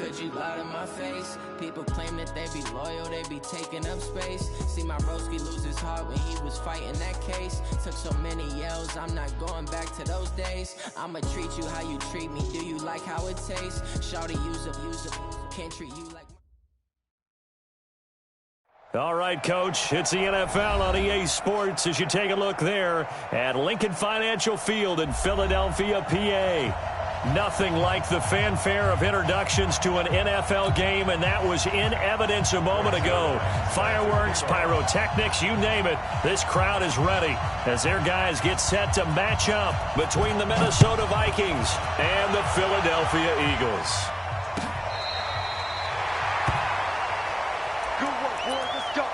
Could you lie to my face? People claim that they be loyal, they be taking up space. See my broski lose his heart when he was fighting that case. Took so many yells, I'm not going back to those days. I'ma treat you how you treat me, do you like how it tastes? Shawty use up, can't treat you like... All right, Coach, it's the NFL on EA Sports as you take a look there at Lincoln Financial Field in Philadelphia, PA. Nothing like the fanfare of introductions to an NFL game, and that was in evidence a moment ago. Fireworks, pyrotechnics, you name it. This crowd is ready as their guys get set to match up between the Minnesota Vikings and the Philadelphia Eagles. Good work, boys. Let's go.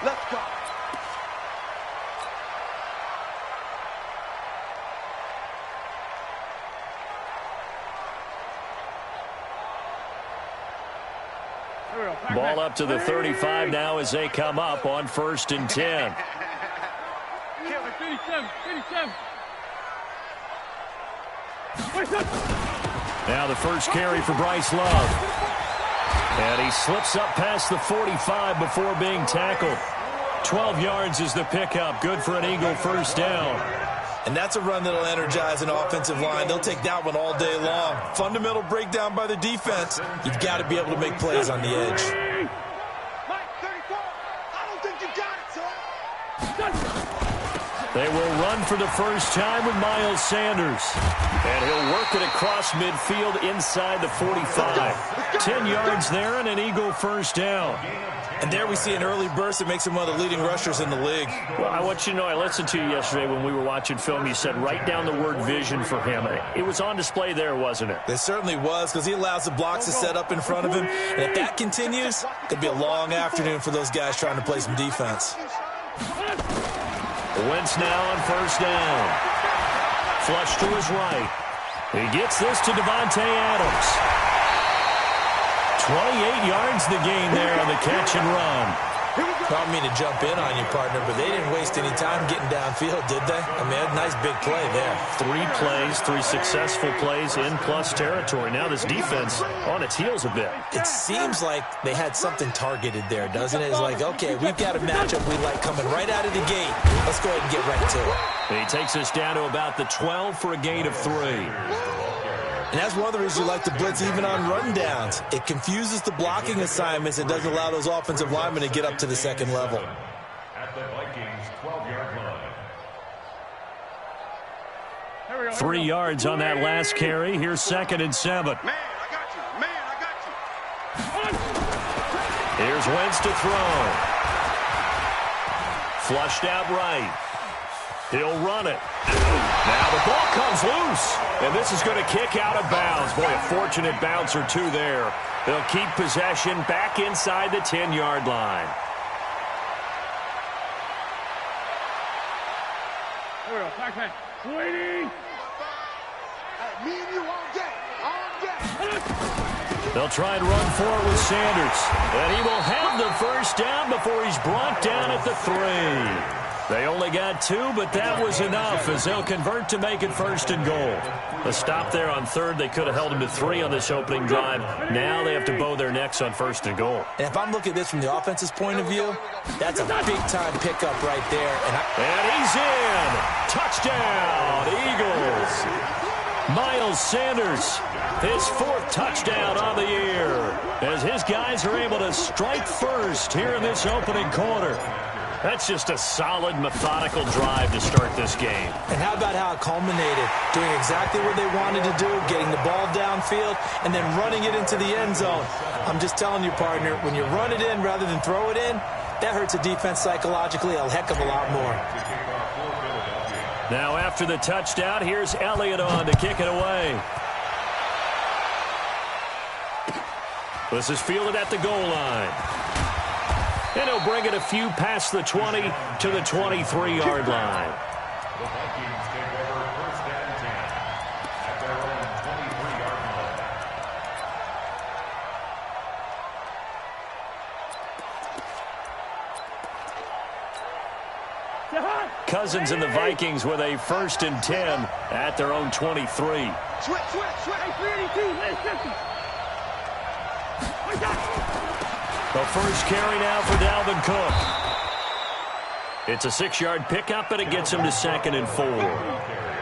Let's go. Ball up to the 35 now as they come up on 1st and 10. Now the first carry for Bryce Love. And he slips up past the 45 before being tackled. 12 yards is the pickup. Good for an Eagle first down. And that's a run that'll energize an offensive line. They'll take that one all day long. Fundamental breakdown by the defense. You've got to be able to make plays on the edge. They will run for the first time with Miles Sanders. And he'll work it across midfield inside the 45. 10 yards there and an Eagle first down. And there we see an early burst that makes him one of the leading rushers in the league. Well, I want you to know, I listened to you yesterday when we were watching film. You said write down the word vision for him. It was on display there, wasn't it? It certainly was, because he allows the blocks to set up in front of him. And if that continues, it could be a long afternoon for those guys trying to play some defense. Wentz now on first down. Flush to his right. He gets this to Devontae Adams. 28 yards the gain there on the catch and run. I don't mean to jump in on you, partner, but they didn't waste any time getting downfield, did they? I mean, a nice big play there. 3 plays, 3 successful plays in plus territory. Now this defense on its heels a bit. It seems like they had something targeted there, doesn't it? It's like, okay, we've got a matchup we like coming right out of the gate. Let's go ahead and get right to it. He takes us down to about the 12 for a gain of 3. And that's one of the reasons you like to blitz even on rundowns. It confuses the blocking assignments and doesn't allow those offensive linemen to get up to the second level. At the Vikings 12-yard line. 3 yards on that last carry. Here's 2nd and 7. Man, I got you. Man, I got you. Here's Wentz to throw. Flushed out right. He'll run it. Now the ball comes loose, and this is going to kick out of bounds. Boy, a fortunate bounce or two there. They'll keep possession back inside the 10-yard line. Here we go, back. Waiting. Me and you all day. They'll try and run forward with Sanders, and he will have the first down before he's brought down at the 3. They only got 2, but that was enough as they'll convert to make it 1st and goal. A stop there on 3rd. They could have held him to 3 on this opening drive. Now they have to bow their necks on 1st and goal. And if I'm looking at this from the offense's point of view, that's a big-time pickup right there. And he's in. Touchdown, Eagles. Miles Sanders, his 4th touchdown on the year, as his guys are able to strike first here in this opening quarter. That's just a solid, methodical drive to start this game. And how about how it culminated? Doing exactly what they wanted to do, getting the ball downfield, and then running it into the end zone. I'm just telling you, partner, when you run it in rather than throw it in, that hurts a defense psychologically a heck of a lot more. Now after the touchdown, here's Elliott on to kick it away. This is fielded at the goal line. And he'll bring it a few past the 20 to the 23-yard line. The Vikings take over 1st and 10 at their own 23-yard line. Cousins and the Vikings with a 1st and 10 at their own 23. Switch. Hey, 382, The first carry now for Dalvin Cook. It's a 6-yard pickup, and it gets him to 2nd and 4.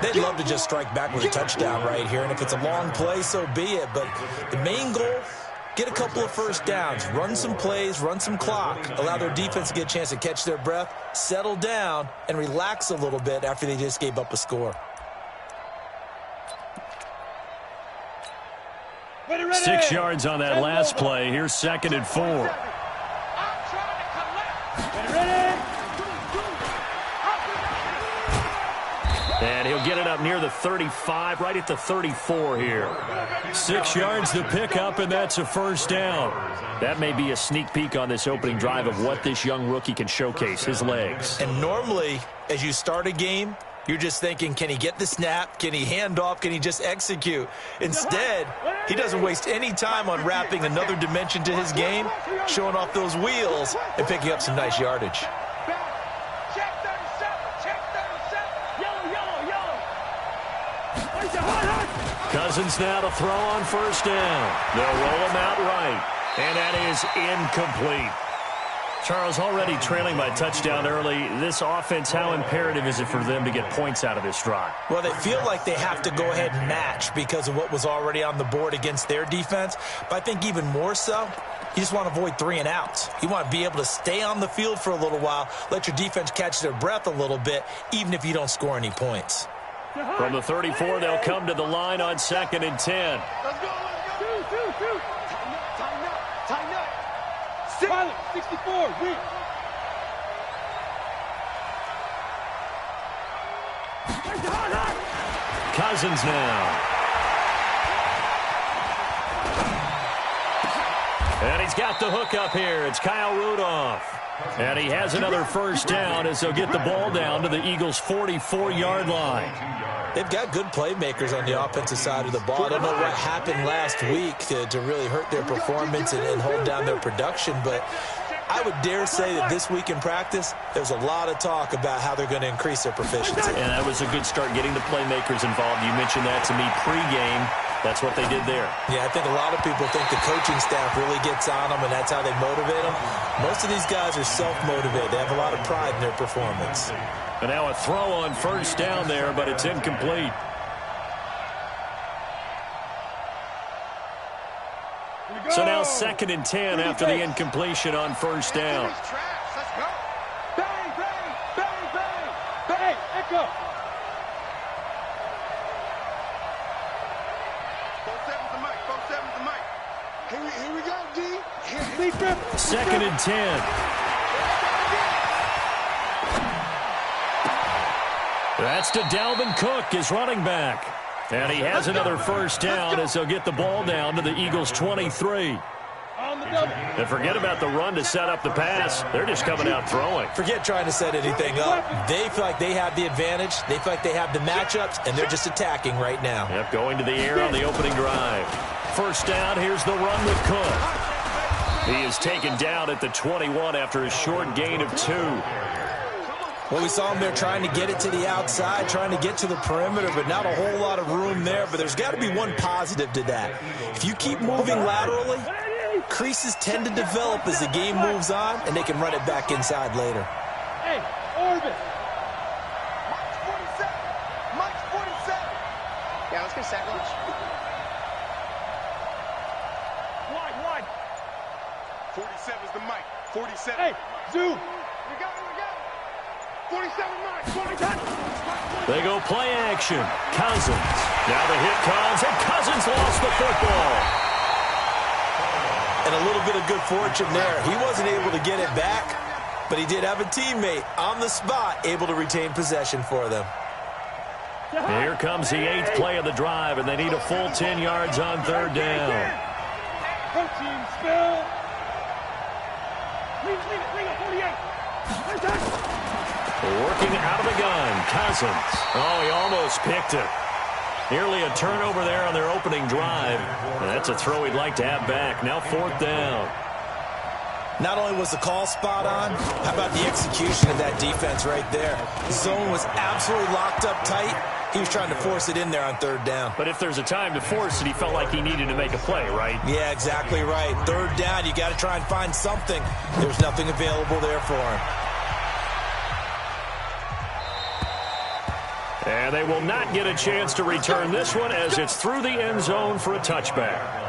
They'd love to just strike back with a touchdown right here, and if it's a long play, so be it. But the main goal, get a couple of first downs, run some plays, run some clock, allow their defense to get a chance to catch their breath, settle down, and relax a little bit after they just gave up a score. 6 yards on that last play. Here's 2nd and 4. And he'll get it up near the 35, right at the 34 here. 6 yards to pick up, and that's a first down. That may be a sneak peek on this opening drive of what this young rookie can showcase, his legs. And normally, as you start a game, you're just thinking, can he get the snap? Can he hand off? Can he just execute? Instead, he doesn't waste any time on wrapping another dimension to his game, showing off those wheels, and picking up some nice yardage. Cousins now to throw on first down. They'll roll him out right, and that is incomplete. Charles, already trailing by touchdown early. This offense, how imperative is it for them to get points out of this drive? Well, they feel like they have to go ahead and match because of what was already on the board against their defense. But I think even more so, you just want to avoid 3 and outs. You want to be able to stay on the field for a little while, let your defense catch their breath a little bit, even if you don't score any points. From the 34, they'll come to the line on 2nd and 10. Let's go. Shoot. Tighten up. 64. Weak. Cousins now. And he's got the hook up here. It's Kyle Rudolph. And he has another first down as they'll get the ball down to the Eagles' 44-yard line. They've got good playmakers on the offensive side of the ball. I don't know what happened last week to really hurt their performance and hold down their production, but I would dare say that this week in practice, there's a lot of talk about how they're going to increase their proficiency. And that was a good start, getting the playmakers involved. You mentioned that to me pregame. That's what they did there. Yeah, I think a lot of people think the coaching staff really gets on them, and that's how they motivate them. Most of these guys are self-motivated. They have a lot of pride in their performance. And now a throw on first down there, but it's incomplete. So now 2nd and 10 after the incompletion on first down. Bang, echo. 4-7's the mic. Here we go, D. 2nd and 10. That's to Dalvin Cook, his running back. And he has another first down as they'll get the ball down to the Eagles' 23. And forget about the run to set up the pass. They're just coming out throwing. Forget trying to set anything up. They feel like they have the advantage. They feel like they have the matchups, and they're just attacking right now. Yep, going to the air on the opening drive. First down, here's the run with Cook. He is taken down at the 21 after a short gain of 2. Well, we saw him there trying to get it to the outside, trying to get to the perimeter, but not a whole lot of room there. But there's got to be one positive to that. If you keep moving laterally, creases tend to develop as the game moves on, and they can run it back inside later. Hey, Orbit. Mike's 47. Yeah, let's get sack lunch. Wide. 47's the mic. 47. Hey, zoom. We got it. 47 Mike. They go play action. Cousins. Now the hit comes, and Cousins lost the football. And a little bit of good fortune there. He wasn't able to get it back, but he did have a teammate on the spot able to retain possession for them. Here comes the 8th play of the drive, and they need a full 10 yards on 3rd down. Protein spill. Leave it, 48. Working out of the gun, Cousins. Oh, he almost picked it. Nearly a turnover there on their opening drive. And that's a throw he'd like to have back. Now 4th down. Not only was the call spot on, how about the execution of that defense right there? Zone was absolutely locked up tight, He was trying to force it in there on third down. But if there's a time to force it, he felt like he needed to make a play, right? Yeah, exactly right. Third down, you got to try and find something. There's nothing available there for him. And they will not get a chance to return this one as it's through the end zone for a touchback.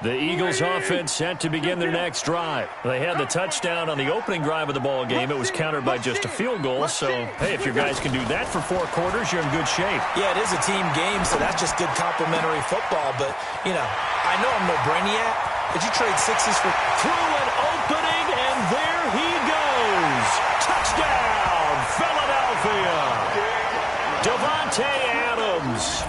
The Eagles offense set to begin their next drive. They had the touchdown on the opening drive of the ball game. It was countered by just a field goal. So, hey, if your guys can do that for 4 quarters, you're in good shape. Yeah, it is a team game, so that's just good complimentary football. But, you know, I know I'm no brainiac, but you trade sixes for... Through an opening, and there he goes. Touchdown, Philadelphia. Devontae Adams.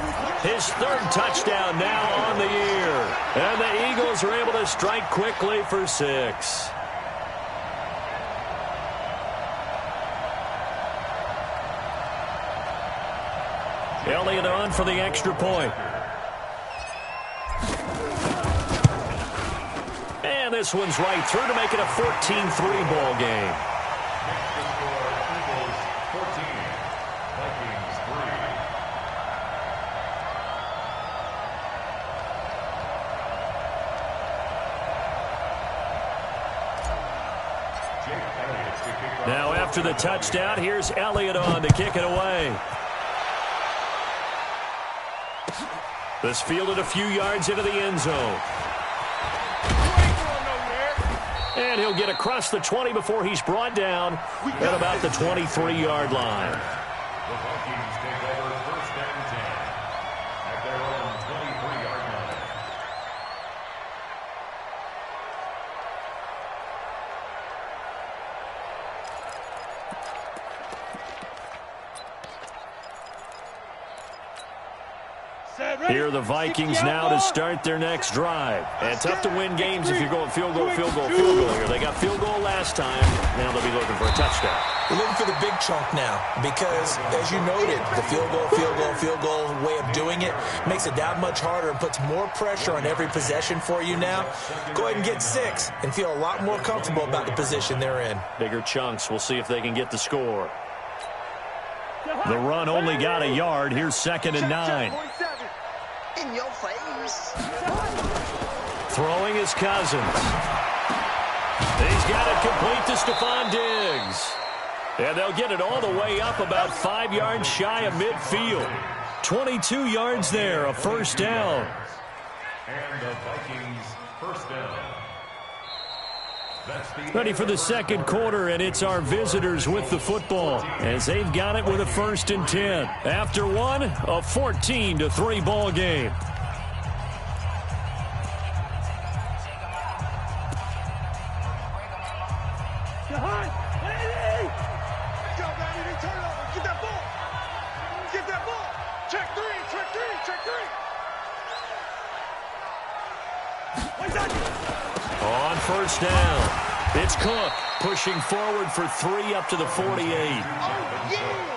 His 3rd touchdown now on the year. And the Eagles are able to strike quickly for 6. Elliott on for the extra point. And this one's right through to make it a 14-3 ball game. Now after the touchdown, here's Elliott on to kick it away. This fielded a few yards into the end zone. And he'll get across the 20 before he's brought down at about the 23-yard line. The Vikings take over 1st and 10 at their own 23-yard line. Here are the Vikings now to start their next drive. And tough to win games if you're going field goal here. They got field goal last time. Now they'll be looking for a touchdown. They're looking for the big chunk now because, as you noted, the field goal way of doing it makes it that much harder and puts more pressure on every possession for you now. Go ahead and get 6 and feel a lot more comfortable about the position they're in. Bigger chunks. We'll see if they can get the score. The run only got a yard. Here's 2nd and 9. In your face. Throwing his Cousins. He's got it complete to Stephon Diggs. And they'll get it all the way up about 5 yards shy of midfield. 22 yards there, a 1st down. And the Vikings 1st down. Ready for the 2nd quarter, and it's our visitors with the football as they've got it with a 1st and 10. After one, a 14-3 ball game. On 1st down, it's Cook pushing forward for 3 up to the 48.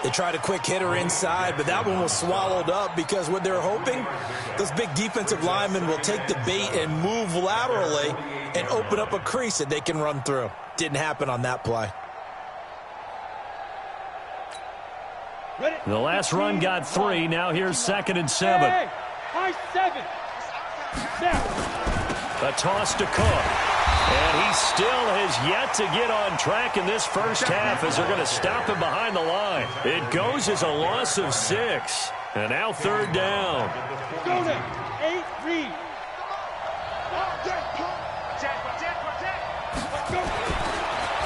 They tried a quick hitter inside, but that one was swallowed up because what they're hoping, those big defensive linemen will take the bait and move laterally and open up a crease that they can run through. Didn't happen on that play. The last run got 3. Now here's 2nd and 7. Hey, high 7. A toss to Cook. And he still has yet to get on track in this first half as they're going to stop him behind the line. It goes as a loss of 6. And now 3rd down. Go now. 8, read.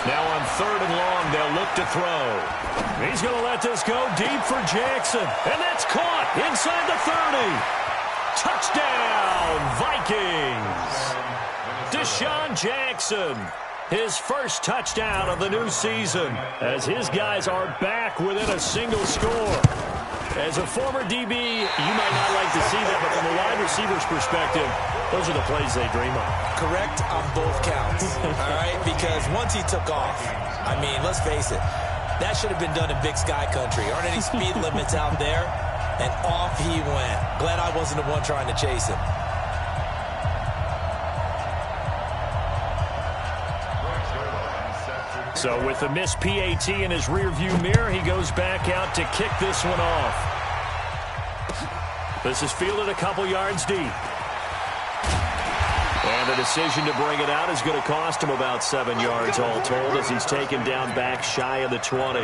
Now on 3rd and long, they'll look to throw. He's going to let this go deep for Jackson. And that's caught inside the 30. Touchdown, Vikings. Deshaun Jackson, his 1st touchdown of the new season, as his guys are back within a single score. As a former DB, you might not like to see that, but from a wide receiver's perspective, those are the plays they dream of. Correct on both counts, all right? Because once he took off, I mean, let's face it, That should have been done in Big Sky Country. Aren't any speed limits out there? And off he went. Glad I wasn't the one trying to chase him. So with the missed PAT in his rearview mirror, he goes back out to kick this one off. This is fielded a couple yards deep. And the decision to bring it out is going to cost him about 7 yards all told as he's taken down back shy of the 20.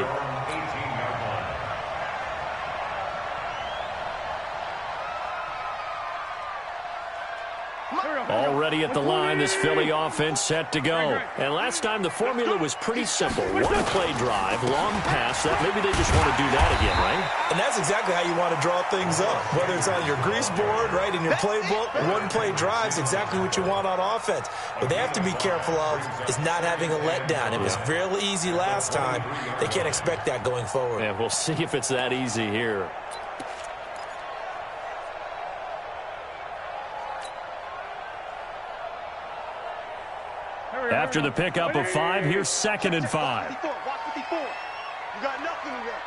Already at the line, this Philly offense set to go. And last time the formula was pretty simple. One play drive, long pass. That maybe they just want to do that again, right? And that's exactly how you want to draw things up. Whether it's on your grease board, right, in your playbook, one play drive's exactly what you want on offense. What they have to be careful of is not having a letdown. It was real easy last time. They can't expect that going forward. And we'll see if it's that easy here. After the pickup of 5, here's 2nd and 5. Watch 54. You got nothing there.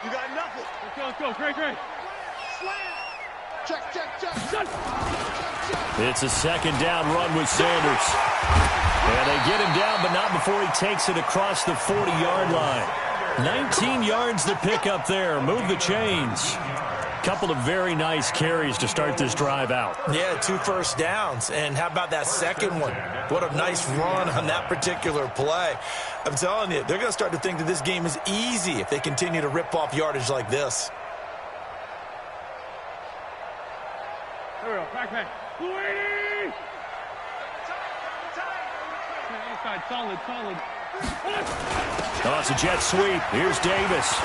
You got nothing. Let's go. Great. Slam. Check. It's a 2nd down run with Sanders. And they get him down, but not before he takes it across the 40-yard line. 19 yards to pick up there. Move the chains. Couple of very nice carries to start this drive out. Yeah, 2 first downs. And how about that second one? What a nice run on that particular play. I'm telling you, they're going to start to think that this game is easy if they continue to rip off yardage like this. There we go. Back. Louis! Inside, solid. Oh, it's a jet sweep. Here's Davis.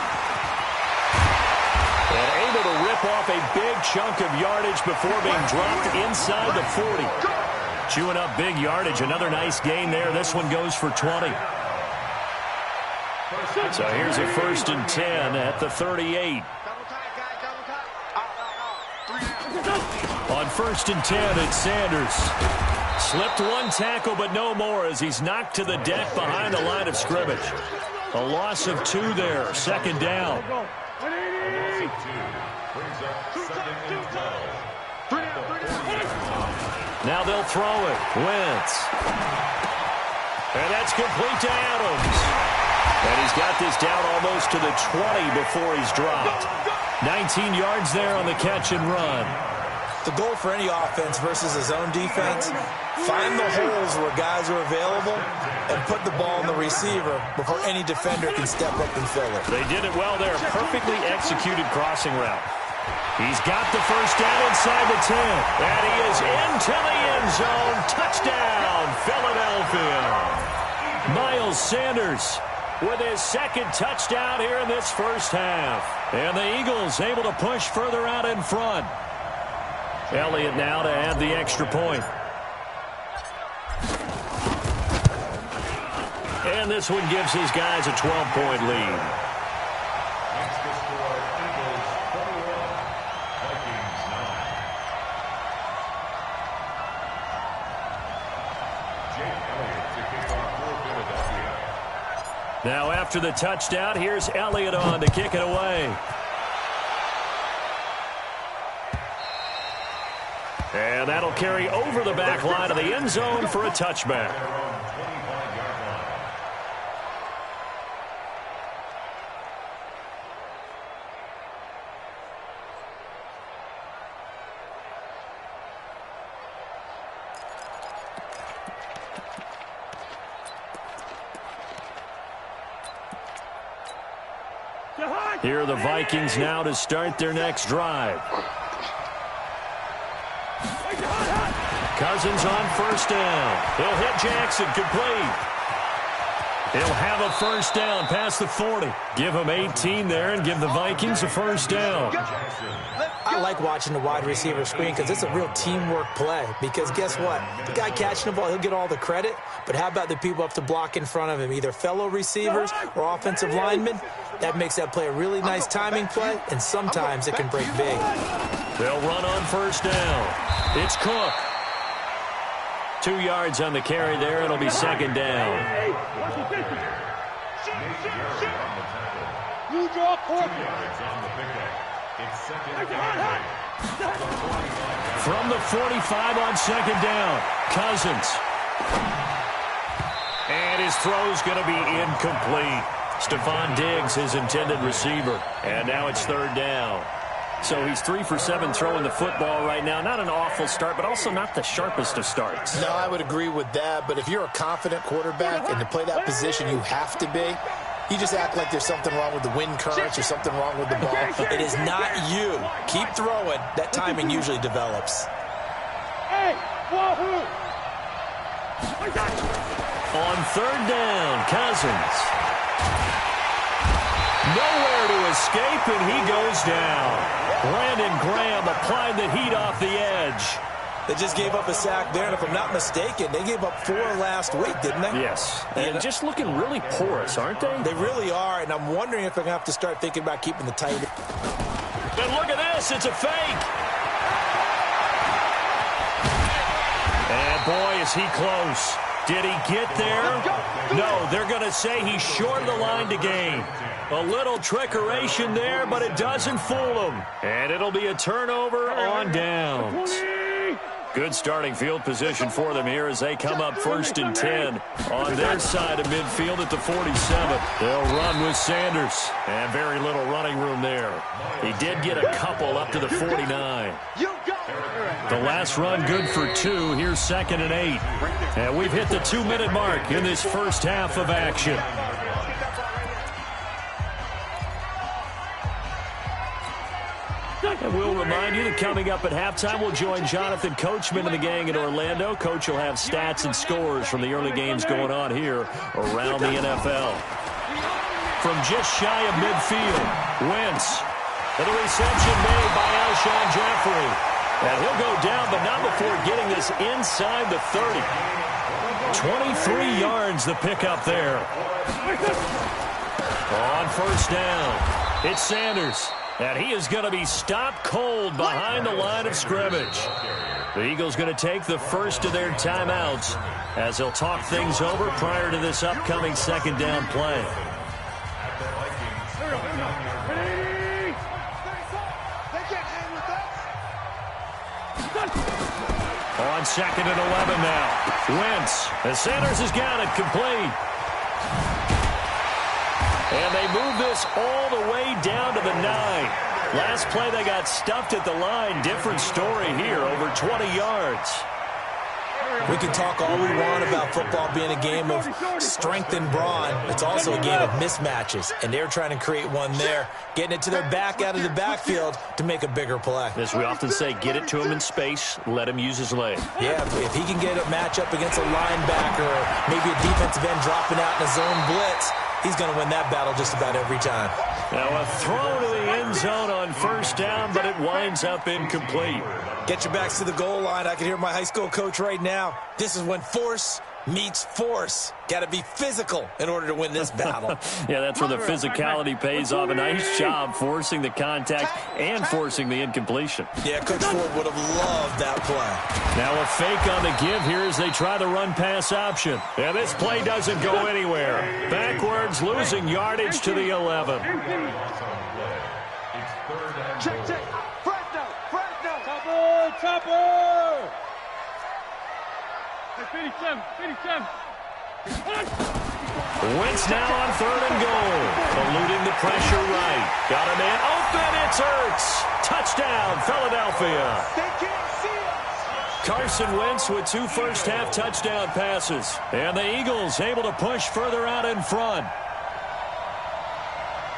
And able to rip off a big chunk of yardage before being dropped inside the 40. Chewing up big yardage. Another nice gain there. This one goes for 20. So here's a 1st and 10 at the 38. On 1st and 10, it's Sanders. Slipped one tackle, but no more as he's knocked to the deck behind the line of scrimmage. A loss of 2 there. 2nd down. Now they'll throw it. Wentz. And that's complete to Adams. And he's got this down almost to the 20 before he's dropped. 19 yards there on the catch and run. The goal for any offense versus a zone defense, find the holes where guys are available and put the ball in the receiver before any defender can step up and fill it. They did it well there. Perfectly executed crossing route. He's got the 1st down inside the 10. And he is into the end zone. Touchdown, Philadelphia. Miles Sanders with his 2nd touchdown here in this first half. And the Eagles able to push further out in front. Elliott now to add the extra point. And this one gives his guys a 12-point lead. Extra score, Eagles 21, Vikings 9. Jake Elliott to kick off for Philadelphia. Now after the touchdown, here's Elliott on to kick it away. And that'll carry over the back line of the end zone for a touchback. Here are the Vikings now to start their next drive. Cousins on 1st down. He'll hit Jackson, complete. He'll have a 1st down past the 40. Give him 18 there and give the Vikings a 1st down. I like watching the wide receiver screen because it's a real teamwork play. Because guess what? The guy catching the ball, he'll get all the credit. But how about the people up to block in front of him, either fellow receivers or offensive linemen? That makes that play a really nice timing play, and sometimes it can break big. They'll run on 1st down. It's Cook. 2 yards on the carry there. It'll be 2nd down. You draw corner. 2 yards on the pickup. It's second down. From the 45 on second down, Cousins. And his throw's going to be incomplete. Stephon Diggs, his intended receiver. And now it's third down. So he's 3 for 7 throwing the football right now. Not an awful start, but also not the sharpest of starts. No, I would agree with that. But if you're a confident quarterback and to play that position, you have to be. You just act like there's something wrong with the wind currents or something wrong with the ball. It is not you. Keep throwing. That timing usually develops. Hey, wahoo! On third down, Cousins. Nowhere to escape, and he goes down. Brandon Graham applied the heat off the edge. They just gave up a sack there, and if I'm not mistaken, they gave up 4 last week, didn't they? Yes, and just looking really porous, aren't they? They really are, and I'm wondering if they're going to have to start thinking about keeping the tight. But look at this, it's a fake. And boy, is he close. Did he get there? No, they're going to say he's short of the line to gain. A little trickeration there, but it doesn't fool him. And it'll be a turnover on downs. Good starting field position for them here as they come up 1st and 10 on their side of midfield at the 47. They'll run with Sanders, and very little running room there. He did get a couple up to the 49. The last run good for 2. Here's 2nd and 8. And we've hit the 2-minute mark in this first half of action. And we'll remind you that coming up at halftime, we'll join Jonathan Coachman and the gang in Orlando. Coach will have stats and scores from the early games going on here around the NFL. From just shy of midfield, Wentz. And the reception made by Alshon Jeffrey. And he'll go down, but not before getting this inside the 30. 23 yards the pickup there. On first down, it's Sanders. And he is going to be stopped cold behind the line of scrimmage. The Eagles going to take the first of their timeouts as they'll talk things over prior to this upcoming 2nd down play. On 2nd and 11 now. Wentz. And Sanders has got it complete. And they move this all the way down to the 9. Last play, they got stuffed at the line. Different story here, over 20 yards. We can talk all we want about football being a game of strength and brawn. It's also a game of mismatches, and they're trying to create one there, getting it to their back out of the backfield to make a bigger play. As we often say, get it to him in space, let him use his leg. Yeah, if he can get a matchup against a linebacker or maybe a defensive end dropping out in a zone blitz, he's going to win that battle just about every time. Now a throw to the end zone on first down, but it winds up incomplete. Get your backs to the goal line. I can hear my high school coach right now. This is when force meets force. Got to be physical in order to win this battle. Yeah, that's where the physicality pays off. A nice job forcing the contact and forcing the incompletion. Yeah, Coach Ford would have loved that play. Now a fake on the give here as they try the run-pass option. And this play doesn't go anywhere. Backwards, losing yardage to the 11. Check. Chopper! Hey, 57. Wentz now on 3rd and goal. Eluding the pressure right. Got a man open. It's Ertz. Touchdown, Philadelphia. They can't see us. Carson Wentz with 2 first-half touchdown passes. And the Eagles able to push further out in front.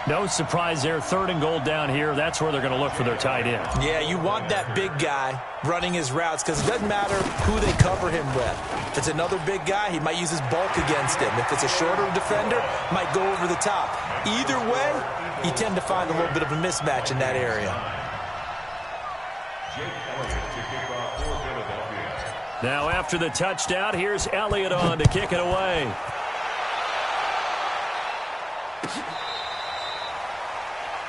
No surprise there, 3rd and goal down here. That's where they're going to look for their tight end. Yeah, you want that big guy running his routes because it doesn't matter who they cover him with. If it's another big guy, he might use his bulk against him. If it's a shorter defender, might go over the top. Either way, you tend to find a little bit of a mismatch in that area. Now after the touchdown, here's Elliott on to kick it away.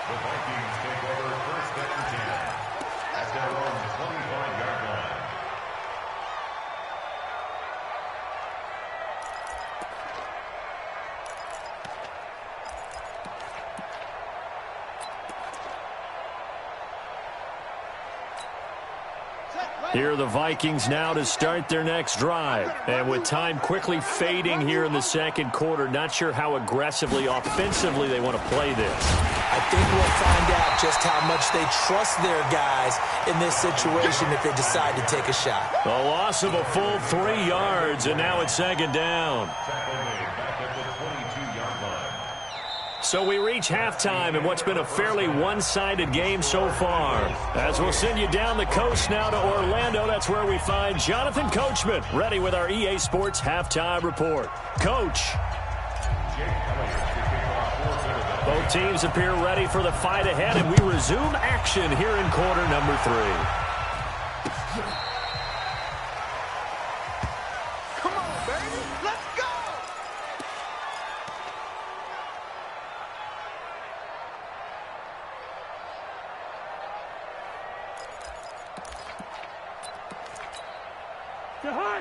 The Vikings take over 1st and 10 at their own 25-yard line. Here are the Vikings now to start their next drive. And with time quickly fading here in the second quarter, not sure how aggressively, offensively they want to play this. I think we'll find out just how much they trust their guys in this situation if they decide to take a shot. A loss of a full 3 yards, and now it's second down. So we reach halftime in what's been a fairly one-sided game so far. As we'll send you down the coast now to Orlando, that's where we find Jonathan Coachman, ready with our EA Sports Halftime Report. Coach. Both teams appear ready for the fight ahead, and we resume action here in quarter number 3. Come on, baby. Let's go.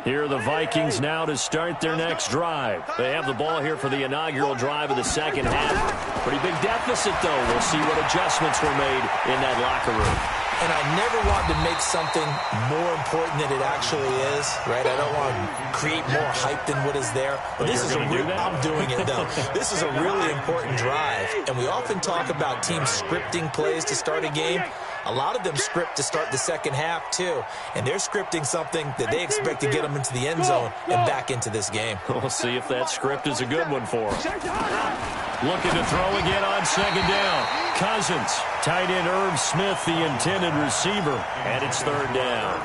Here are the Vikings now to start their next drive. They have the ball here for the inaugural drive of the second half. Pretty big deficit, though. We'll see what adjustments were made in that locker room. And I never want to make something more important than it actually is, right? I don't want to create more hype than what is there. But this is a real, I'm doing it, though. This is a really important drive. And we often talk about teams scripting plays to start a game. A lot of them script to start the second half, too. And they're scripting something that they expect to get them into the end zone and back into this game. We'll see if that script is a good one for them. Looking to throw again on second down. Cousins, tight end Irv Smith, the intended receiver, and it's third down.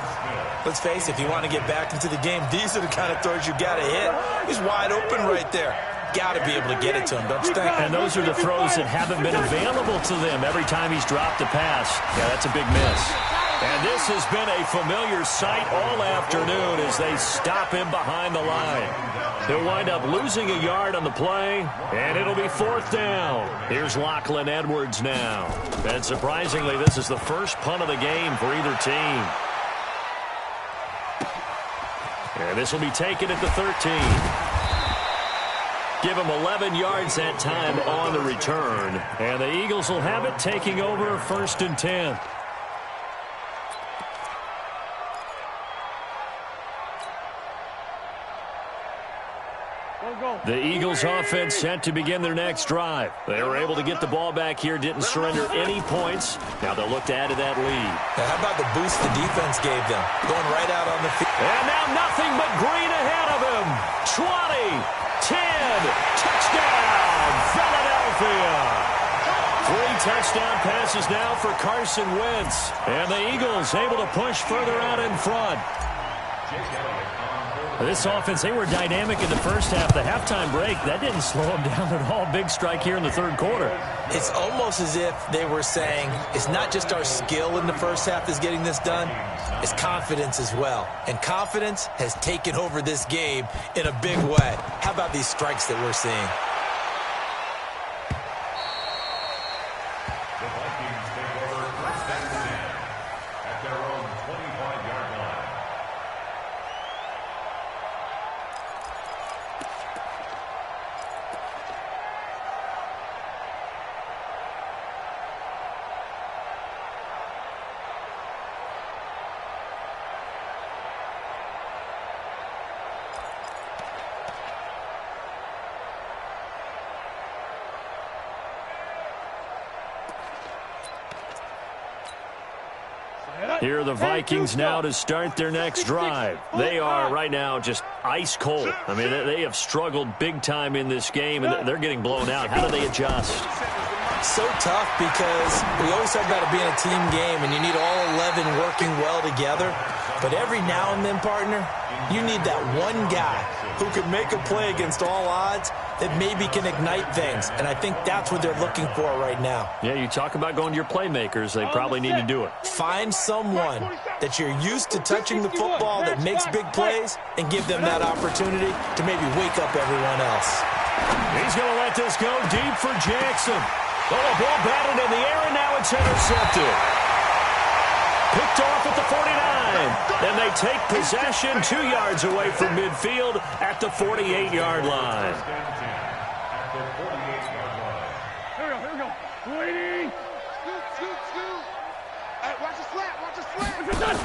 Let's face it, if you want to get back into the game, these are the kind of throws you got to hit. He's wide open right there. Got to be able to get it to him, don't you think? And those are the throws that haven't been available to them every time he's dropped a pass. Yeah, that's a big miss. And this has been a familiar sight all afternoon as they stop him behind the line. He'll wind up losing a yard on the play, and it'll be fourth down. Here's Lachlan Edwards now. And surprisingly, this is the first punt of the game for either team. And this will be taken at the 13. Give him 11 yards that time on the return. And the Eagles will have it, taking over first and 10. The Eagles offense set to begin their next drive. They were able to get the ball back here, didn't surrender any points. Now they'll look to add to that lead. Now, how about the boost the defense gave them? Going right out on the field. And now nothing but green ahead of him. 20, 10, touchdown, Philadelphia. 3 touchdown passes now for Carson Wentz. And the Eagles able to push further out in front. This offense, they were dynamic in the first half. The halftime break, that didn't slow them down at all. Big strike here in the third quarter. It's almost as if they were saying, it's not just our skill in the first half that's getting this done, it's confidence as well. And confidence has taken over this game in a big way. How about these strikes that we're seeing? The Vikings take over first and 10 at their own 25-yard line. Here are the Vikings now to start their next drive. They are right now just ice cold. I mean, they have struggled big time in this game, and they're getting blown out. How do they adjust? So tough because we always talk about it being a team game, and you need all 11 working well together. But every now and then, partner, you need that one guy who can make a play against all odds that maybe can ignite things. And I think that's what they're looking for right now. Yeah, you talk about going to your playmakers. They probably need to do it. Find someone that you're used to touching the football that makes big plays and give them that opportunity to maybe wake up everyone else. He's going to let this go deep for Jackson. Oh, the ball batted in the air, and now it's intercepted. Picked off at the 49. And they take possession 2 yards away from midfield at the 48-yard line. Here we go. Waiting. Hey, watch the slant. Watch it done.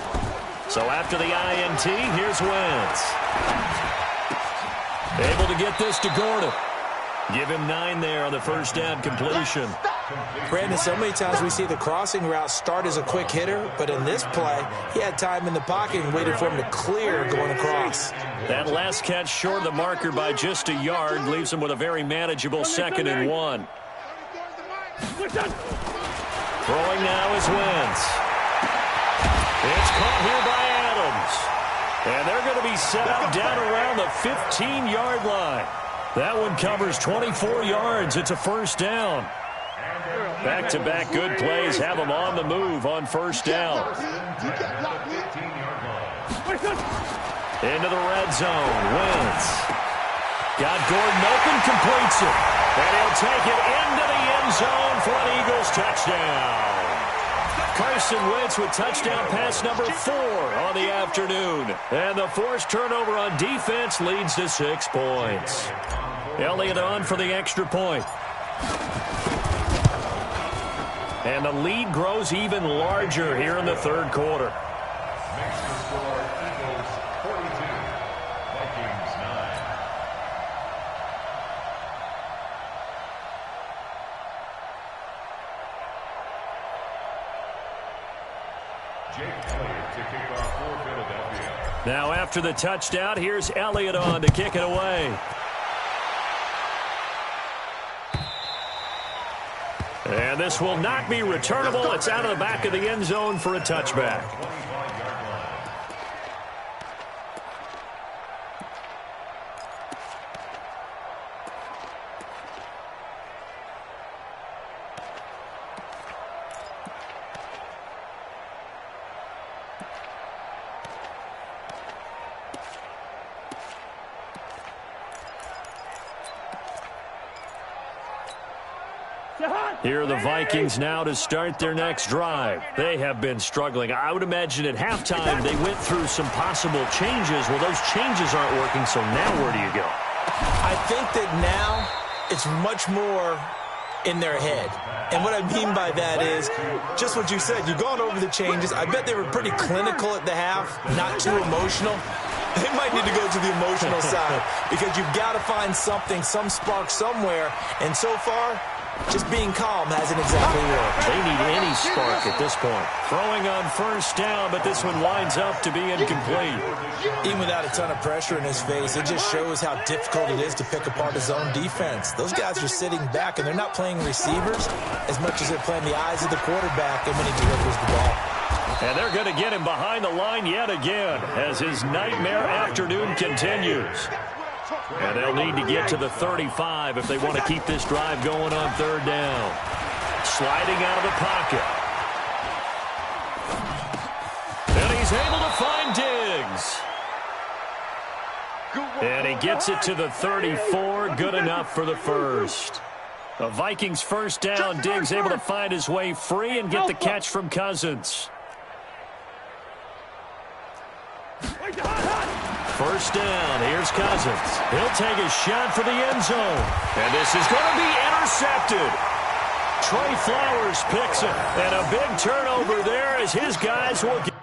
So after the INT, here's Wentz. Able to get this to Gordon. Give him 9 there on the first down completion. Brandon, so many times we see the crossing route start as a quick hitter, but in this play, he had time in the pocket and waited for him to clear going across. That last catch short of the marker by just a yard leaves him with a very manageable 2nd and 1. Throwing now is Wentz. It's caught here by Adams. And they're going to be set up down around the 15-yard line. That one covers 24 yards. It's a first down. Back-to-back good plays have them on the move on first down. Into the red zone. Wentz. Got Gordon open, completes it. And he'll take it into the end zone for an Eagles touchdown. Carson Wentz with touchdown pass number 4 on the afternoon. And the forced turnover on defense leads to 6 points. Elliott on for the extra point. And the lead grows even larger here in the third quarter. Makes the score Eagles 42, Vikings 9. Jake Elliott to kick off for Philadelphia. Now after the touchdown, here's Elliott on to kick it away. And this will not be returnable. It's out of the back of the end zone for a touchback. Here are the Vikings now to start their next drive. They have been struggling. I would imagine at halftime they went through some possible changes. Well, those changes aren't working, so now where do you go? I think that now it's much more in their head. And what I mean by that is just what you said. You've gone over the changes. I bet they were pretty clinical at the half, not too emotional. They might need to go to the emotional side because you've got to find something, some spark somewhere. And so far, just being calm hasn't exactly worked. They need any spark at this point. Throwing on first down, but this one winds up to be incomplete. Even without a ton of pressure in his face, it just shows how difficult it is to pick apart his own defense. Those guys are sitting back, and they're not playing receivers as much as they're playing the eyes of the quarterback and when he delivers the ball. And they're going to get him behind the line yet again as his nightmare afternoon continues. And they'll need to get to the 35 if they want to keep this drive going on third down. Sliding out of the pocket. And he's able to find Diggs. And he gets it to the 34. Good enough for the first. The Vikings first down. Diggs able to find his way free and get the catch from Cousins. First down, here's Cousins. He'll take a shot for the end zone. And this is going to be intercepted. Trey Flowers picks it. And a big turnover there as his guys will get.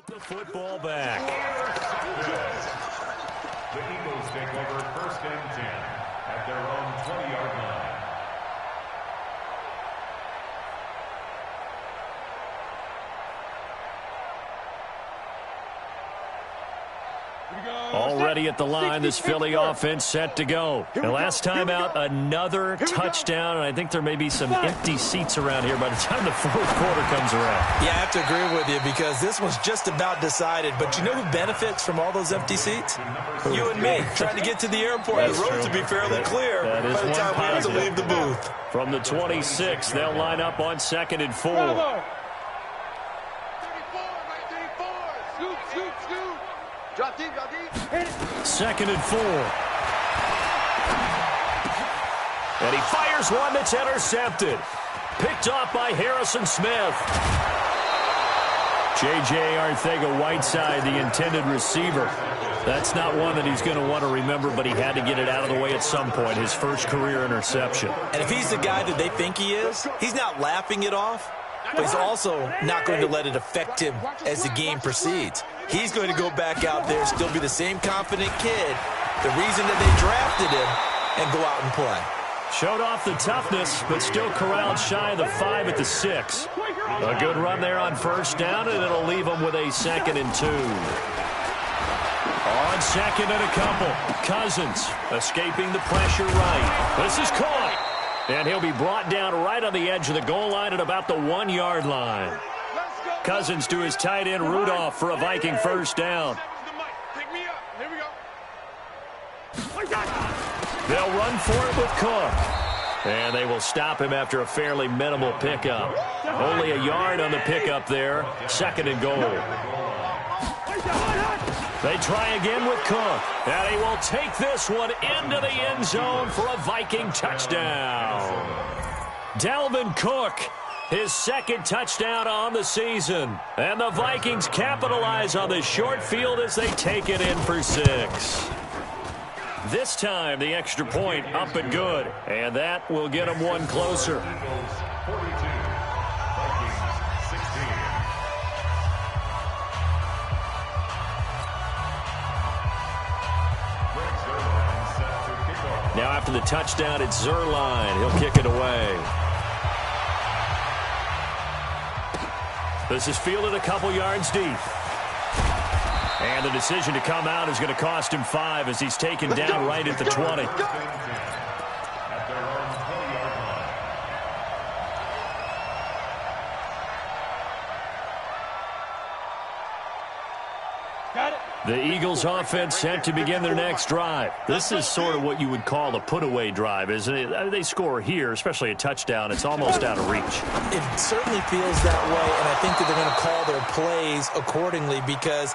The football back. The Eagles take over first and 10 at their own 20-yard line. Already at the line, this Philly offense set to go. And last time out, another touchdown, and I think there may be some empty seats around here by the time the fourth quarter comes around. Yeah, I have to agree with you because this one's just about decided. But you know who benefits from all those empty seats? You and me, trying to get to the airport. That's the roads true. will be fairly clear That is by the time we have to positive. leave the booth. From the 26, they'll line up on 2nd and 4. 34, scoop, scoop, scoop. Drop deep, drop deep. 2nd and 4. And he fires one that's intercepted. Picked off by Harrison Smith. J.J. Arcega-Whiteside, the intended receiver. That's not one that he's going to want to remember, but he had to get it out of the way at some point, his first career interception. And if he's the guy that they think he is, he's not laughing it off, but he's also not going to let it affect him as the game proceeds. He's going to go back out there, still be the same confident kid, the reason that they drafted him, and go out and play. Showed off the toughness, but still corralled shy of the 5 at the 6. A good run there on first down, and it'll leave him with a 2nd and 2. On 2nd and a couple, Cousins escaping the pressure right. This is caught, and he'll be brought down right on the edge of the goal line at about the 1-yard line. Cousins to his tight end Rudolph for a Viking first down. They'll run for it with Cook. And they will stop him after a fairly minimal pickup. Only a yard on the pickup there. 2nd and goal. They try again with Cook. And he will take this one into the end zone for a Viking touchdown. Dalvin Cook, his 2nd touchdown on the season. And the Vikings capitalize on the short field as they take it in for 6. This time, the extra point up and good. And that will get them one closer. Now after the touchdown, it's Zerline. He'll kick it away. This is fielded a couple yards deep. And the decision to come out is going to cost him 5 as he's taken down right at the 20. The Eagles offense set to begin their next drive. This is sort of what you would call a put-away drive, isn't it? They score here, especially a touchdown. It's almost out of reach. It certainly feels that way, and I think that they're going to call their plays accordingly because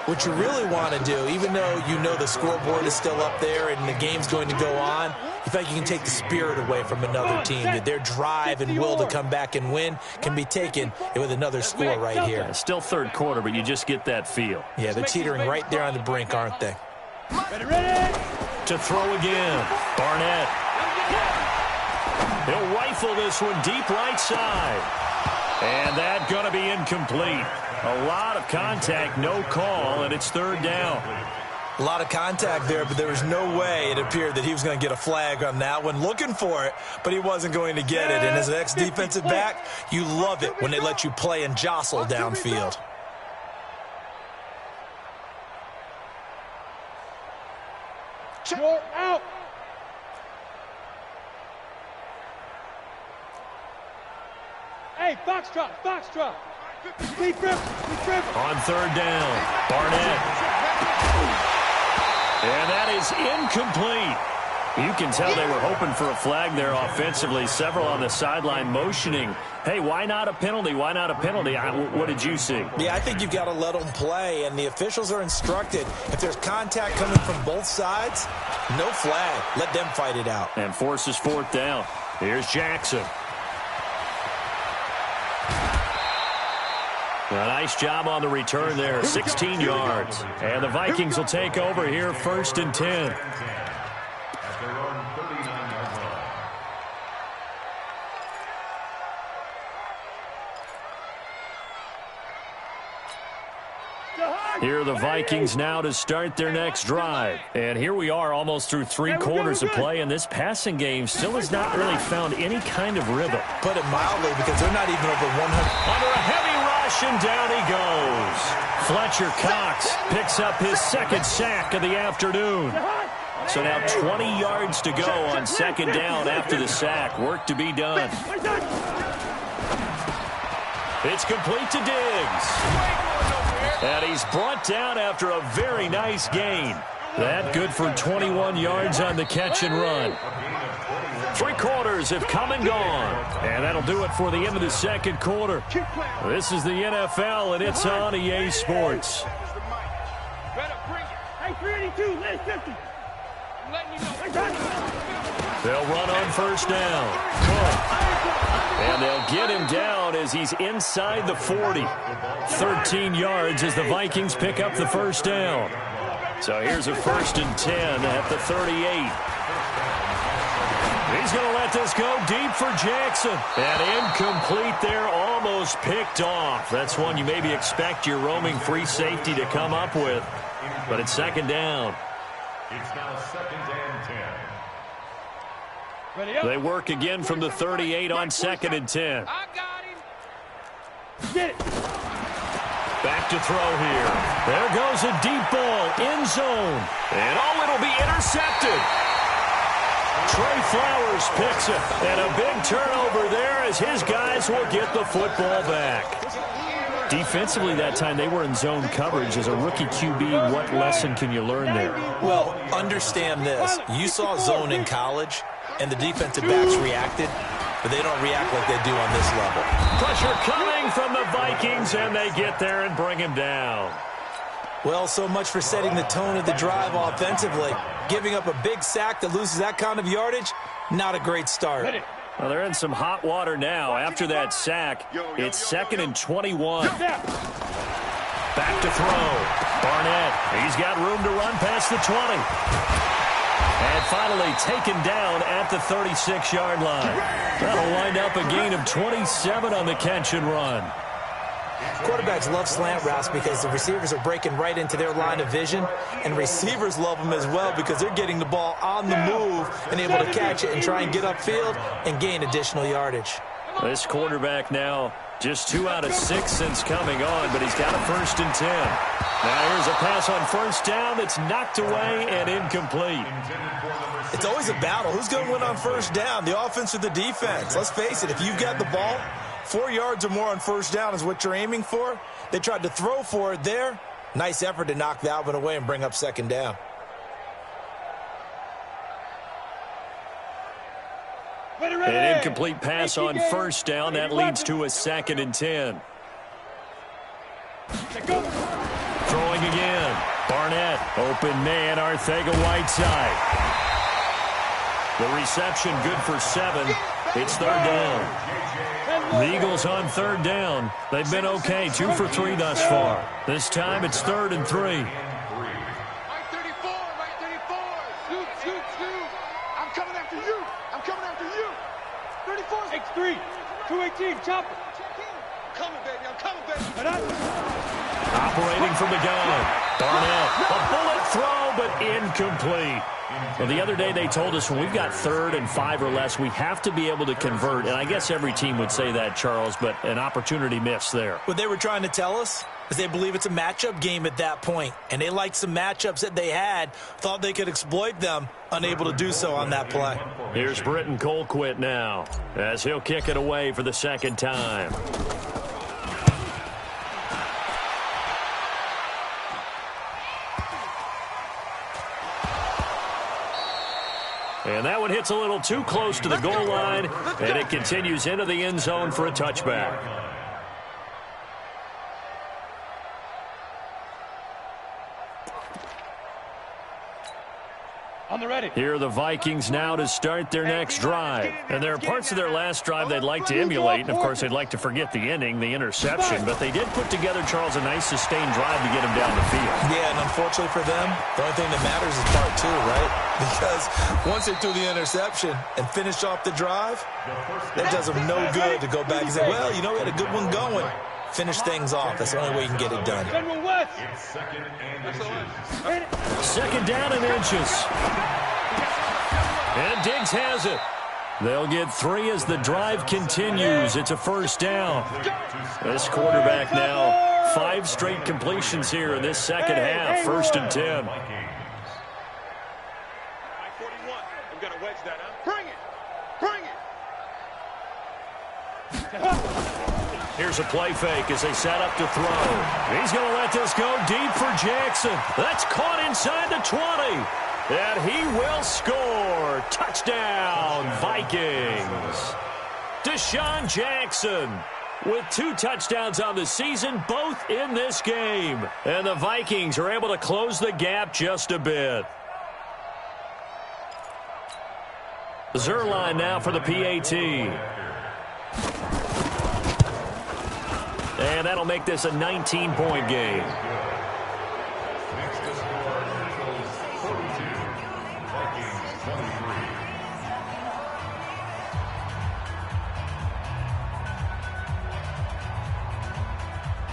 what you really want to do, even though you know the scoreboard is still up there and the game's going to go on, you feel like you can take the spirit away from another team, that their drive and will to come back and win can be taken with another score right here. Yeah, still third quarter, but you just get that feel. Yeah, they're teetering right there on the brink, aren't they? To throw again, Barnett. He'll rifle this one deep right side. And that's going to be incomplete. A lot of contact, no call, and it's 3rd down. A lot of contact there, but there was no way it appeared that he was going to get a flag on that one. Looking for it, but he wasn't going to get it. And as an ex-defensive back, you love it when they let you play and jostle downfield. You're out. Hey, foxtrot, foxtrot. Keep grip, keep grip. On 3rd down, Barnett. And that is incomplete. You can tell they were hoping for a flag there offensively. Several on the sideline motioning. Hey, why not a penalty? Why not a penalty? What did you see? Yeah, I think you've got to let them play, and the officials are instructed. If there's contact coming from both sides, no flag. Let them fight it out. And forces 4th down. Here's Jackson. A nice job on the return there, 16 yards. And the Vikings will take over here, 1st and 10. Here are the Vikings now to start their next drive. And here we are almost through 3 quarters of play, and this passing game still has not really found any kind of rhythm. Put it mildly, because they're not even over 100. Under a heavy rush, and down he goes. Fletcher Cox picks up his 2nd sack of the afternoon. So now 20 yards to go on 2nd down after the sack. Work to be done. It's complete to Diggs. And he's brought down after a very nice gain. That good for 21 yards on the catch and run. 3 quarters have come and gone. And that'll do it for the end of the 2nd quarter. This is the NFL, and it's on EA Sports. Hey, 382, lay 50. I'm letting you know. They'll run on first down. And they'll get him down as he's inside the 40. 13 yards as the Vikings pick up the first down. So here's a 1st and 10 at the 38. He's going to let this go deep for Jackson. And incomplete there, almost picked off. That's one you maybe expect your roaming free safety to come up with. But it's 2nd down. It's now 2nd and 10. They work again from the 38 on 2nd and 10. I got him. Get it. Back to throw here. There goes a deep ball, end zone. And it'll be intercepted. Trey Flowers picks it. And a big turnover there as his guys will get the football back. Defensively that time, they were in zone coverage. As a rookie QB, what lesson can you learn there? Well, understand this. You saw zone in college, and the defensive backs reacted, but they don't react like they do on this level. Pressure coming from the Vikings, and they get there and bring him down. Well, so much for setting the tone of the drive offensively. Giving up a big sack that loses that kind of yardage, not a great start. Well, they're in some hot water now. After that sack, it's 2nd and 21. Back to throw. Barnett, he's got room to run past the 20. And finally taken down at the 36-yard line. That'll wind up a gain of 27 on the catch and run. Quarterbacks love slant routes because the receivers are breaking right into their line of vision, and receivers love them as well because they're getting the ball on the move and able to catch it and try and get upfield and gain additional yardage. This quarterback now just 2 out of 6 since coming on, but he's got a 1st and 10. Now here's a pass on 1st down that's knocked away and incomplete. It's always a battle. Who's going to win on 1st down, the offense or the defense? Let's face it, if you've got the ball, 4 yards or more on 1st down is what you're aiming for. They tried to throw for it there. Nice effort to knock that one away and bring up 2nd down. An incomplete pass on 1st down. That leads to a 2nd and 10. Throwing again. Barnett, open man, Arcega-Whiteside. The reception good for 7. It's 3rd down. The Eagles on 3rd down. They've been okay, 2 for 3 thus far. This time it's 3rd and 3. Right 34, right 34. Shoot. I'm coming after you. I'm coming after you. 34. X3. 218. Chopper. I'm coming, baby. I'm coming, baby. Operating from the gun. Barnett, a bullet throw, but incomplete. Well, the other day they told us when we've got 3rd and 5 or less, we have to be able to convert. And I guess every team would say that, Charles, but an opportunity missed there. What they were trying to tell us is they believe it's a matchup game at that point. And they liked some matchups that they had, thought they could exploit them, unable to do so on that play. Here's Britton Colquitt now as he'll kick it away for the 2nd time. And that one hits a little too close to the goal line, and it continues into the end zone for a touchback. On the ready. Here are the Vikings now to start their next drive. And there are parts of their last drive they'd like to emulate. And, of course, they'd like to forget the ending, the interception. But they did put together, Charles, a nice sustained drive to get him down the field. Yeah, and unfortunately for them, the only thing that matters is part 2, right? Because once they threw the interception and finished off the drive, that does them no good to go back and say, well, you know, we had a good one going. Finish things off. That's the only way you can get it done. It's 2nd and inches. 2nd down and inches. And Diggs has it. They'll get 3 as the drive continues. It's a 1st down. This quarterback now, 5 straight completions here in this 2nd half. 1st and 10. 41. I'm going to wedge that, huh? Bring it. Here's a play fake as they set up to throw. He's going to let this go deep for Jackson. That's caught inside the 20. And he will score. Touchdown, Vikings. Deshaun Jackson with 2 touchdowns on the season, both in this game. And the Vikings are able to close the gap just a bit. Zerline now for the PAT. And that'll make this a 19-point game. Next to score, Eagles 42, Vikings 23.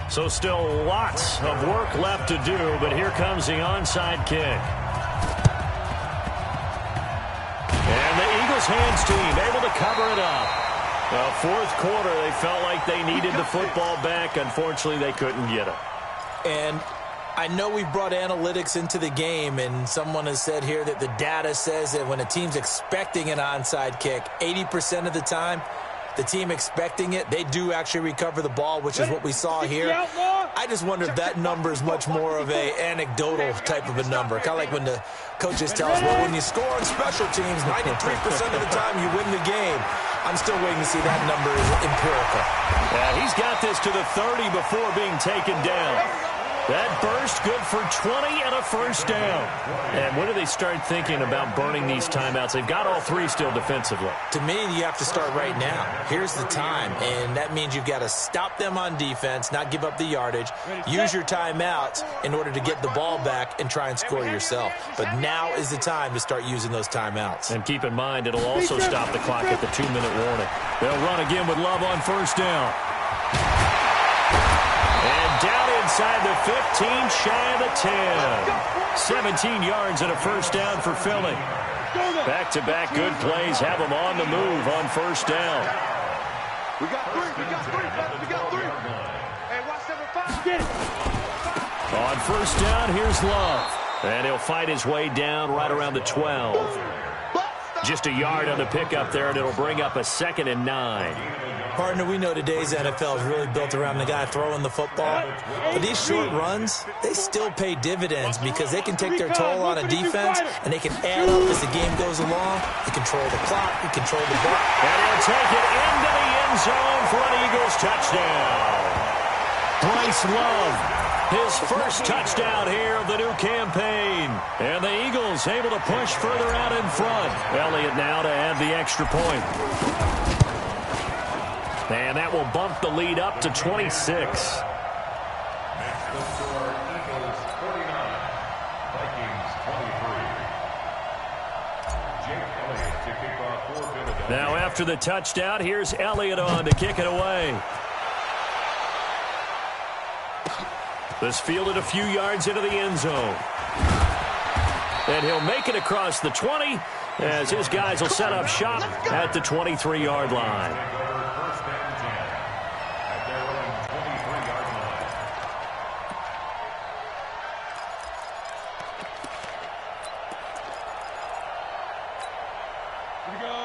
So still lots of work left to do, but here comes the onside kick. And the Eagles hands team able to cover it up. Well, fourth quarter, they felt like they needed the football back. Unfortunately, they couldn't get it. And I know we brought analytics into the game, and someone has said here that the data says that when a team's expecting an onside kick, 80% of the time, the team expecting it, they do actually recover the ball, which is what we saw here. I just wonder if that number is much more of a anecdotal type of a number. Kind of like when the coaches tell us, well, when you score on special teams, 93% of the time you win the game. I'm still waiting to see that number is empirical. Yeah, he's got this to the 30 before being taken down. That burst good for 20 and a first down. And when do they start thinking about burning these timeouts? They've got all three still defensively. To me, you have to start right now. Here's the time, and that means you've got to stop them on defense, not give up the yardage, use your timeouts in order to get the ball back and try and score yourself. But now is the time to start using those timeouts. And keep in mind, it'll also stop the clock at the 2-minute warning. They'll run again with Love on first down. And down inside the 15, shy of the 10. 17 yards and a first down for Philly. Back-to-back good plays have them on the move on first down. We got three. Hey, watch number 5. Get it. On first down, here's Love. And he'll fight his way down right around the 12. Just a yard on the pickup there, and it'll bring up a 2nd and 9. Partner, we know today's NFL is really built around the guy throwing the football. But these short runs, they still pay dividends because they can take their toll on a defense, and they can add up as the game goes along. You control the clock, you control the ball. And he'll take it into the end zone for an Eagles touchdown. Bryce Love, his first touchdown here of the new campaign. And the Eagles able to push further out in front. Elliott now to add the extra point. And that will bump the lead up to 26. Next to score, Eagles 49, Vikings 23. Jake Elliott to kick off for Philadelphia. Now after the touchdown, here's Elliott on to kick it away. This fielded a few yards into the end zone. And he'll make it across the 20 as his guys will set up shop at the 23-yard line.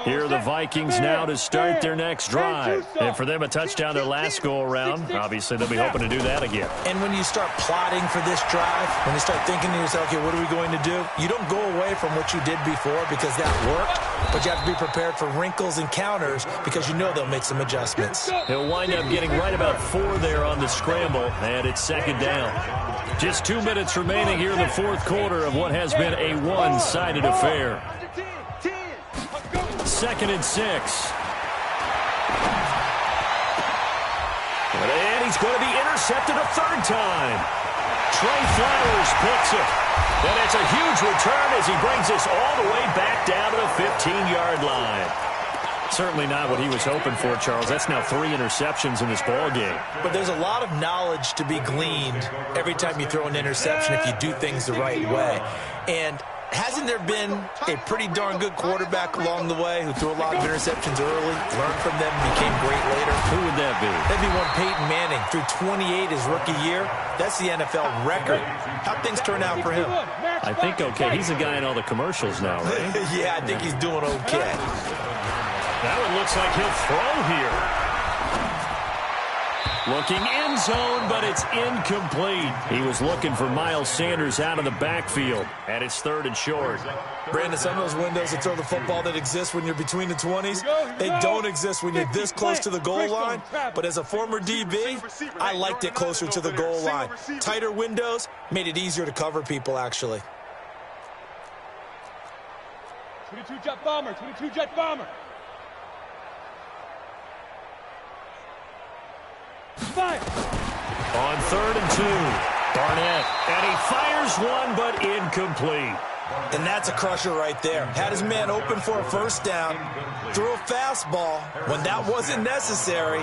Here are the Vikings now to start their next drive. And for them, a touchdown their last go-around. Obviously, they'll be hoping to do that again. And when you start plotting for this drive, when you start thinking to yourself, okay, what are we going to do? You don't go away from what you did before because that worked, but you have to be prepared for wrinkles and counters because you know they'll make some adjustments. He'll wind up getting right about 4 there on the scramble, and it's 2nd down. Just 2 minutes remaining here in the fourth quarter of what has been a one-sided affair. 2nd and 6. And he's going to be intercepted a 3rd time. Trey Flowers picks it. And it's a huge return as he brings this all the way back down to the 15-yard line. Certainly not what he was hoping for, Charles. That's now 3 interceptions in this ball game. But there's a lot of knowledge to be gleaned every time you throw an interception if you do things the right way. And hasn't there been a pretty darn good quarterback along the way who threw a lot of interceptions early, learned from them, became great later? Who would that be? That'd be one Peyton Manning. Threw 28 his rookie year. That's the NFL record. How'd things turn out for him? I think okay. He's the guy in all the commercials now, right? Yeah, I think he's doing okay. That one looks like he'll throw here. Looking end zone, but it's incomplete. He was looking for Miles Sanders out of the backfield, and it's 3rd and short. Brandon, some of those windows to throw the football that exist when you're between the 20s, they don't exist when you're this close to the goal line. But as a former DB, I liked it closer to the goal line. Tighter windows made it easier to cover people, actually. 22 jet bomber, 22 jet bomber. Fire! On 3rd and 2, Barnett, and he fires one, but incomplete. And that's a crusher right there. Had his man open for a first down, threw a fastball when that wasn't necessary.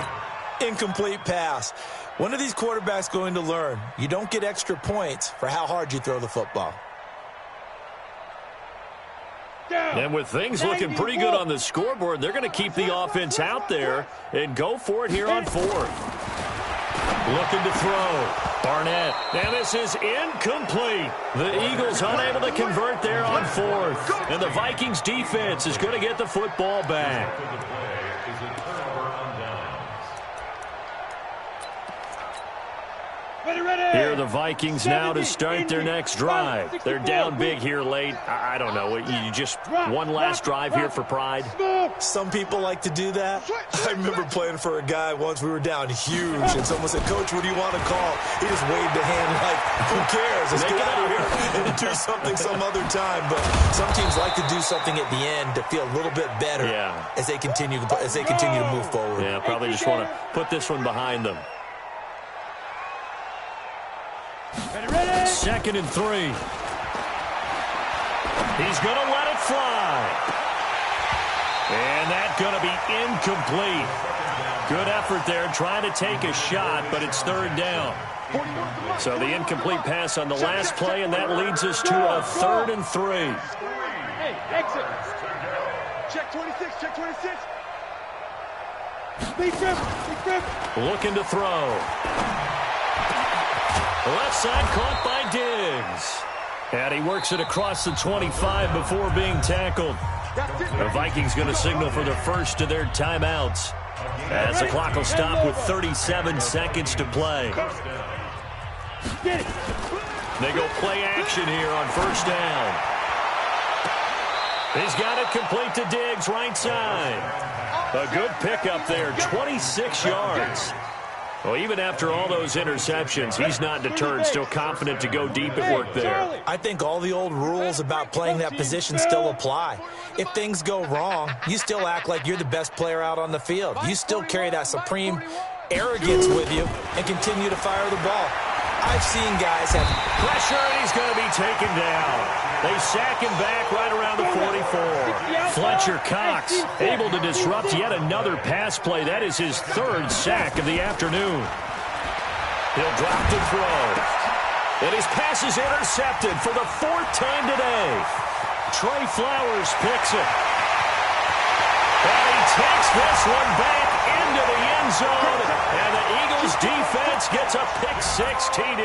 Incomplete pass. When are these quarterbacks going to learn? You don't get extra points for how hard you throw the football. And with things looking pretty good on the scoreboard, they're going to keep the offense out there and go for it here on 4th. Looking to throw. Barnett. And this is incomplete. The Eagles unable to convert there on 4th. And the Vikings defense is going to get the football back. Here are the Vikings now to start their next drive. They're down big here late. I don't know. You just one last drive here for pride? Some people like to do that. I remember playing for a guy once. We were down huge, and someone said, "Coach, what do you want to call?" He just waved a hand like, "Who cares? Let's get out of here and do something some other time." But some teams like to do something at the end to feel a little bit better as they continue to move forward. Yeah, probably just want to put this one behind them. Ready? 2nd and 3. He's going to let it fly. And that's going to be incomplete. Good effort there trying to take a shot, but it's 3rd down. So the incomplete pass on the last play, and that leads us to a 3rd and 3. Hey, exit. Check 26, check 26. Big grip. Looking to throw. Left side caught by Diggs. And he works it across the 25 before being tackled. The Vikings going to signal for the first of their timeouts, as the clock will stop with 37 seconds to play. They go play action here on 1st down. He's got it complete to Diggs, right side. A good pickup there, 26 yards. Well, even after all those interceptions, he's not deterred, still confident to go deep at work there. I think all the old rules about playing that position still apply. If things go wrong, you still act like you're the best player out on the field. You still carry that supreme arrogance with you and continue to fire the ball. I've seen guys have pressure, and he's going to be taken down. They sack him back right around the 44. Fletcher Cox able to disrupt yet another pass play. That is his 3rd sack of the afternoon. He'll drop to throw. And his pass is intercepted for the 4th time today. Trey Flowers picks it. And he takes this one back into the end zone. And the Eagles defense gets a pick-6 TD.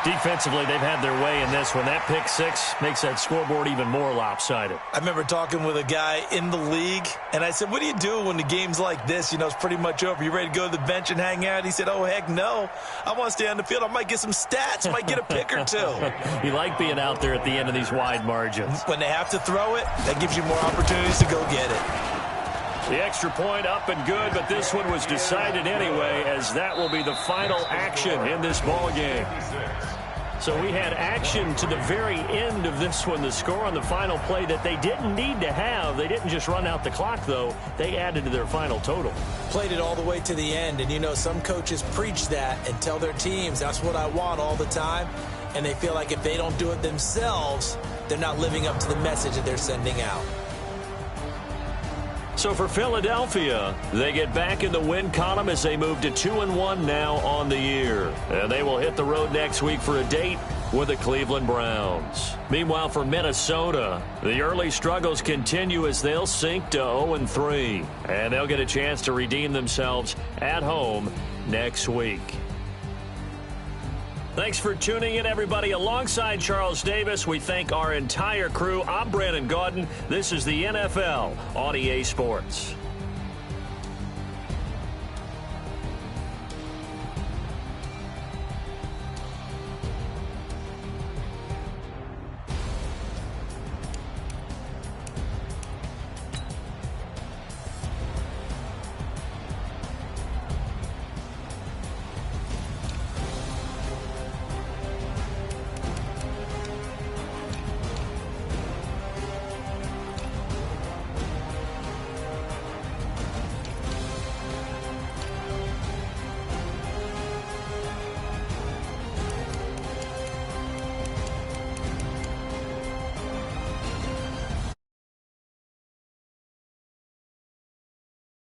Defensively, they've had their way in this one. That pick-6 makes that scoreboard even more lopsided. I remember talking with a guy in the league, and I said, "What do you do when the game's like this? You know, it's pretty much over. You ready to go to the bench and hang out?" He said, "Oh, heck no. I want to stay on the field. I might get some stats. I might get a pick or two." You like being out there at the end of these wide margins. When they have to throw it, that gives you more opportunities to go get it. The extra point up and good, but this one was decided anyway, as that will be the final action in this ball game. So we had action to the very end of this one. The score on the final play that they didn't need to have. They didn't just run out the clock, though. They added to their final total. Played it all the way to the end, and you know, some coaches preach that and tell their teams, "That's what I want all the time." And they feel like if they don't do it themselves, they're not living up to the message that they're sending out. So for Philadelphia, they get back in the win column as they move to 2-1 now on the year. And they will hit the road next week for a date with the Cleveland Browns. Meanwhile, for Minnesota, the early struggles continue as they'll sink to 0-3. And they'll get a chance to redeem themselves at home next week. Thanks for tuning in, everybody. Alongside Charles Davis, we thank our entire crew. I'm Brandon Gaudin. This is the NFL on EA Sports.